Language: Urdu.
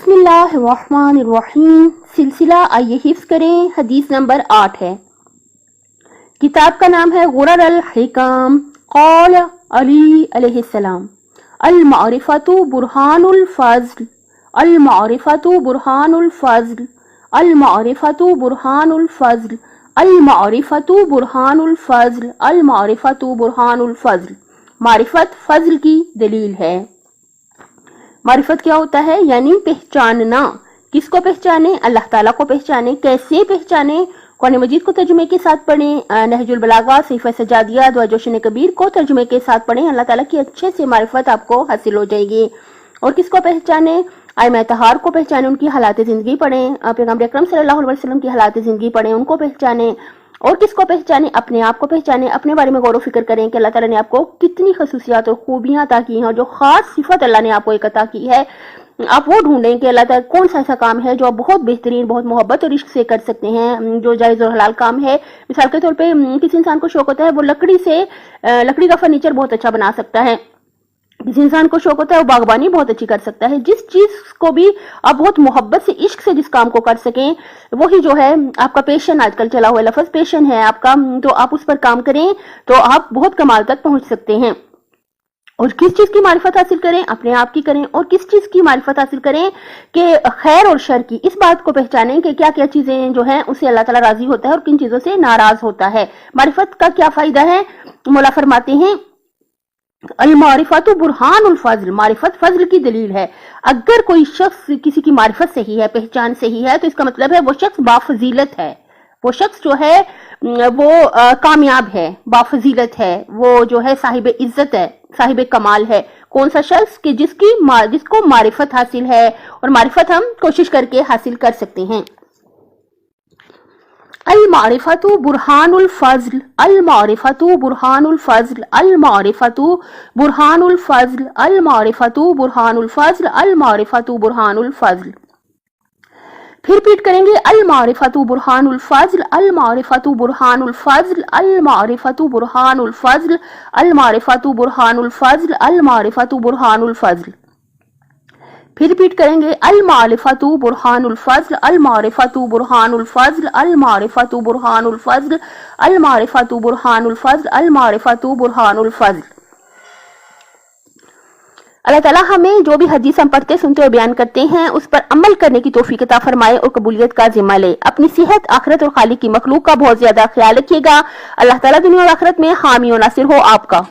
بسم اللہ الرحمن الرحیم. سلسلہ آئیے حفظ کریں. حدیث نمبر 8 ہے. کتاب کا نام ہے غرر الحکام. قال علی علیہ السلام: المعرفۃ برہان الفضل، المعرفۃ برہان الفضل، المعرفۃ برہان الفضل، المعرفۃ برہان الفضل، المعرفۃ برہان الفضل. معرفت فضل کی دلیل ہے. معرفت کیا ہوتا ہے؟ یعنی پہچاننا. کس کو پہچانے؟ اللہ تعالیٰ کو پہچانے. کیسے پہچانے؟ قرآن مجید کو ترجمے کے ساتھ پڑھیں. نہج البلاغہ صحیفہ سجادیہ دعا جوشن کبیر کو ترجمے کے ساتھ پڑھیں. اللہ تعالیٰ کی اچھے سے معرفت آپ کو حاصل ہو جائے گی. اور کس کو پہچانے؟ ائمہ طہار کو پہچانے، ان کی حالات زندگی پڑھیں. پیغمبر اکرم صلی اللہ علیہ وسلم کی حالات زندگی پڑھیں، ان کو پہچانے. اور کس کو پہچانے؟ اپنے آپ کو پہچانے. اپنے بارے میں غور و فکر کریں کہ اللہ تعالیٰ نے آپ کو کتنی خصوصیات اور خوبیاں عطا کی ہیں، اور جو خاص صفت اللہ نے آپ کو ایک عطا کی ہے آپ وہ ڈھونڈیں کہ اللہ تعالیٰ کون سا ایسا کام ہے جو آپ بہت بہترین، بہت محبت اور عشق سے کر سکتے ہیں، جو جائز اور حلال کام ہے. مثال کے طور پہ کسی انسان کو شوق ہوتا ہے وہ لکڑی کا فرنیچر بہت اچھا بنا سکتا ہے. کسی انسان کو شوق ہوتا ہے وہ باغبانی بہت اچھی کر سکتا ہے. جس چیز کو بھی آپ بہت محبت سے، عشق سے جس کام کو کر سکیں، وہی جو ہے آپ کا پیشن. آج کل چلا ہوا لفظ پیشن ہے آپ کا، تو آپ اس پر کام کریں تو آپ بہت کمال تک پہنچ سکتے ہیں. اور کس چیز کی معرفت حاصل کریں؟ اپنے آپ کی کریں. اور کس چیز کی معرفت حاصل کریں؟ کہ خیر اور شر کی. اس بات کو پہچانیں کہ کیا کیا چیزیں جو ہیں اسے اللہ تعالیٰ راضی ہوتا ہے اور کن چیزوں سے ناراض ہوتا ہے. معرفت کا کیا فائدہ ہے؟ مولا فرماتے ہیں المعرفۃ برہان الفضل. معرفت فضل کی دلیل ہے. اگر کوئی شخص کسی کی معرفت صحیح ہے، پہچان صحیح ہے، تو اس کا مطلب ہے وہ شخص بافضیلت ہے. وہ شخص جو ہے وہ کامیاب ہے، بافضیلت ہے، وہ جو ہے صاحب عزت ہے، صاحب کمال ہے. کون سا شخص کہ جس کو معرفت حاصل ہے، اور معرفت ہم کوشش کر کے حاصل کر سکتے ہیں. المعرفۃ برہان الفضل، المعرفۃ برہان الفضل، المعرفۃ برہان الفضل، المعرفۃ برہان الفضل، المعرفۃ برہان الفضل. پھر پیٹ کریں گے المعرفۃ برہان الفضل، المعرفۃ برہان الفضل، المعرفۃ برہان الفضل، المعرفۃ برہان الفضل، المعرفۃ برہان الفضل. پھر پیٹ کریں گے المعرفۃ برہان الفضل، المعرفۃ برہان الفضل، المعرفۃ برہان الفضل، المعرفۃ برہان الفضل، المعرفۃ برہان الفضل. اللہ تعالیٰ ہمیں جو بھی حدیث ہم پڑھتے سنتے اور بیان کرتے ہیں اس پر عمل کرنے کی توفیق عطا فرمائے اور قبولیت کا ذمہ لے. اپنی صحت، آخرت اور خالق کی مخلوق کا بہت زیادہ خیال رکھیے گا. اللہ تعالیٰ دنیا اور آخرت میں حامی و ناصر ہو آپ کا.